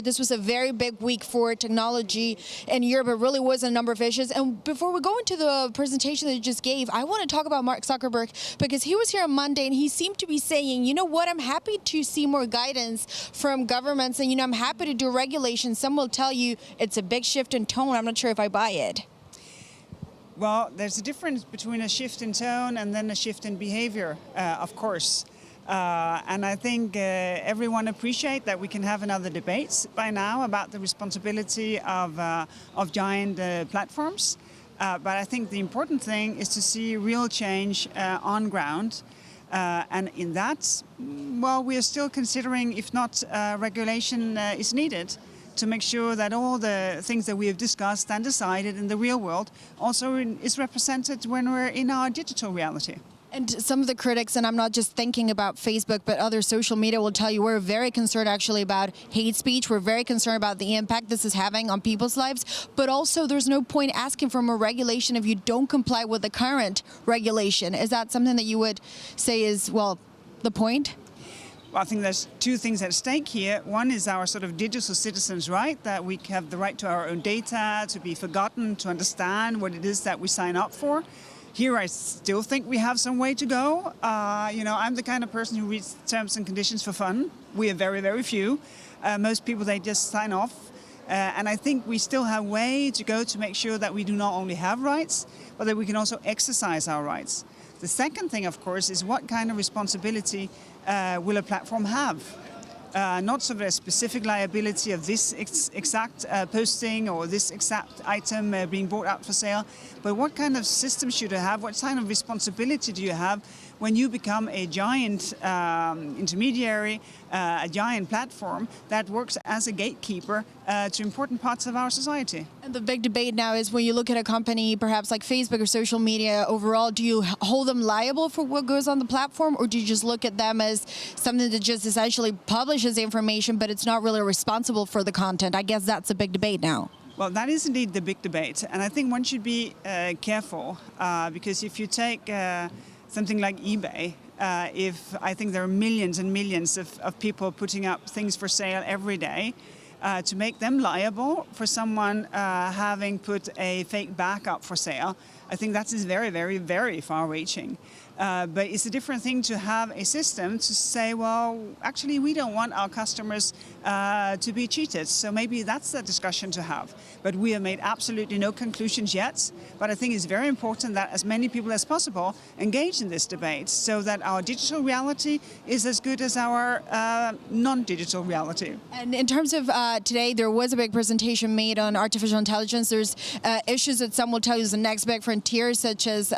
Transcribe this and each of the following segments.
This was a very big week for technology in Europe. It really was a number of issues. And before we go into the presentation that you just gave, I want to talk about Mark Zuckerberg because he was here on Monday and he seemed to be saying, you know what, I'm happy to see more guidance from governments and, you know, I'm happy to do regulation. Some will tell you it's a big shift in tone. I'm not sure if I buy it. Well, there's a difference between a shift in tone and then a shift in behavior, of course. And I think everyone appreciates that we can have another debate by now about the responsibility of giant platforms. But I think the important thing is to see real change on ground. And in that, well, we are still considering if not regulation is needed to make sure that all the things that we have discussed and decided in the real world also is represented when we're in our digital reality. And some of the critics, and I'm not just thinking about Facebook, but other social media will tell you we're very concerned actually about hate speech. We're very concerned about the impact this is having on people's lives. But also there's no point asking for more regulation if you don't comply with the current regulation. Is that something that you would say is, well, the point? Well, I think there's two things at stake here. One is our sort of digital citizens' right, that we have the right to our own data, to be forgotten, to understand what it is that we sign up for. Here, I still think we have some way to go. You know, I'm the kind of person who reads terms and conditions for fun. We are very, very few. Most people, they just sign off. And I think we still have way to go to make sure that we do not only have rights, but that we can also exercise our rights. The second thing, of course, is what kind of responsibility will a platform have? Not sort of a specific liability of this exact posting or this exact item being brought out for sale, but what kind of system should you have? What kind of responsibility do you have when you become a giant intermediary, a giant platform that works as a gatekeeper to important parts of our society? And the big debate now is when you look at a company, perhaps like Facebook or social media overall, do you hold them liable for what goes on the platform, or do you just look at them as something that just essentially publishes the information, but it's not really responsible for the content? I guess that's a big debate now. Well, that is indeed the big debate. And I think one should be careful because if you take something like eBay, if I think there are millions and millions of people putting up things for sale every day, to make them liable for someone having put a fake backup for sale, I think that is very, very, very far-reaching. But it's a different thing to have a system to say, well, actually, we don't want our customers to be cheated. So maybe that's the discussion to have. But we have made absolutely no conclusions yet. But I think it's very important that as many people as possible engage in this debate so that our digital reality is as good as our non-digital reality. And in terms of today, there was a big presentation made on artificial intelligence. There's issues that some will tell you is the next big frontier, such as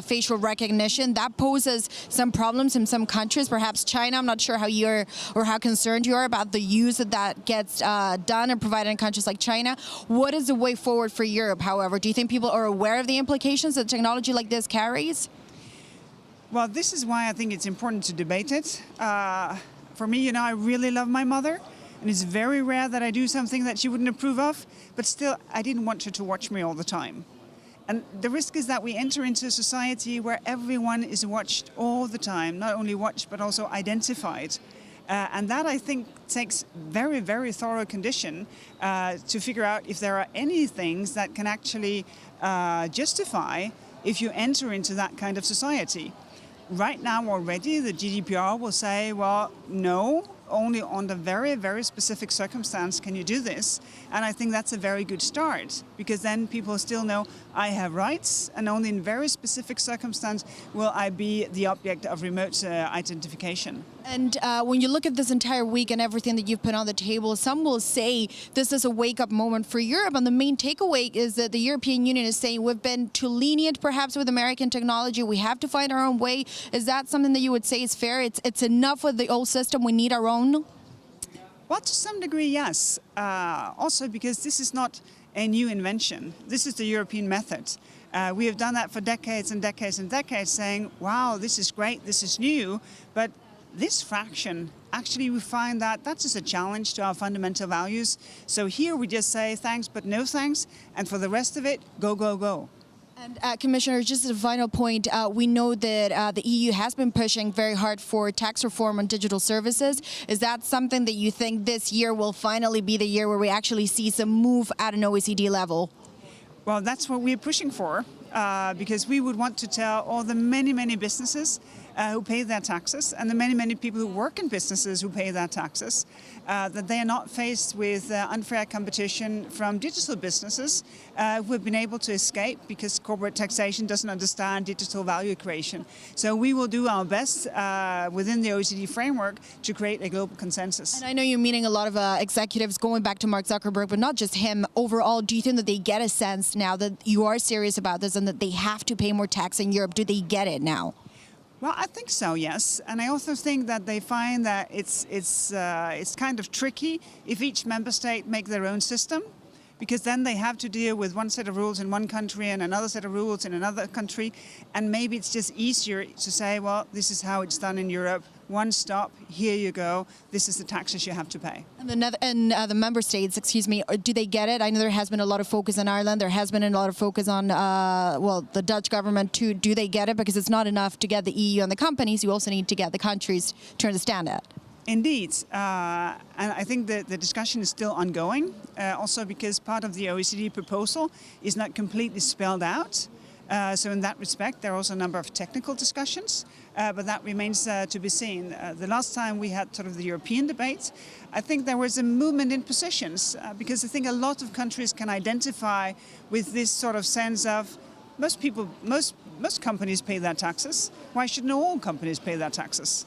facial recognition. That poses some problems in some countries, perhaps China. I'm not sure how you're or how concerned you are about the use that gets done and provided in countries like China. What is the way forward for Europe, however? Do you think people are aware of the implications that technology like this carries? Well, this is why I think it's important to debate it. For me, you know, I really love my mother. And it's very rare that I do something that she wouldn't approve of. But still, I didn't want her to watch me all the time. And the risk is that we enter into a society where everyone is watched all the time, not only watched, but also identified. And that, I think, takes very, very thorough condition to figure out if there are any things that can actually justify if you enter into that kind of society. Right now already, the GDPR will say, well, no, only under very, very specific circumstance can you do this. And I think that's a very good start, because then people still know I have rights, and only in very specific circumstance will I be the object of remote identification. And when you look at this entire week and everything that you've put on the table, some will say this is a wake-up moment for Europe. And the main takeaway is that the European Union is saying we've been too lenient, perhaps, with American technology. We have to find our own way. Is that something that you would say is fair? It's enough with the old system. We need our own? Well, to some degree, yes. Also because this is not a new invention. This is the European method. We have done that for decades and decades and decades, saying, wow, this is great, this is new. But this fraction, actually, we find that that's just a challenge to our fundamental values. So here we just say thanks, but no thanks. And for the rest of it, go, go, go. And Commissioner, just as a final point, we know that the EU has been pushing very hard for tax reform on digital services. Is that something that you think this year will finally be the year where we actually see some move at an OECD level? Well, that's what we're pushing for, because we would want to tell all the many, many businesses who pay their taxes and the many, many people who work in businesses who pay their taxes that they are not faced with unfair competition from digital businesses who have been able to escape because corporate taxation doesn't understand digital value creation. So we will do our best within the OECD framework to create a global consensus. And I know you're meeting a lot of executives, going back to Mark Zuckerberg, but not just him. Overall, do you think that they get a sense now that you are serious about this and that they have to pay more tax in Europe? Do they get it now? Well, I think so, yes. And I also think that they find that it's kind of tricky if each member state make their own system, because then they have to deal with one set of rules in one country and another set of rules in another country. And maybe it's just easier to say, well, this is how it's done in Europe. One stop, here you go. This is the taxes you have to pay. And the member states, excuse me, do they get it? I know there has been a lot of focus on Ireland. There has been a lot of focus on, the Dutch government too. Do they get it? Because it's not enough to get the EU and the companies. You also need to get the countries to understand it. Indeed, and I think the discussion is still ongoing, also because part of the OECD proposal is not completely spelled out. So in that respect, there are also a number of technical discussions, but that remains to be seen. The last time we had sort of the European debate, I think there was a movement in positions, because I think a lot of countries can identify with this sort of sense of most companies pay their taxes. Why shouldn't all companies pay their taxes?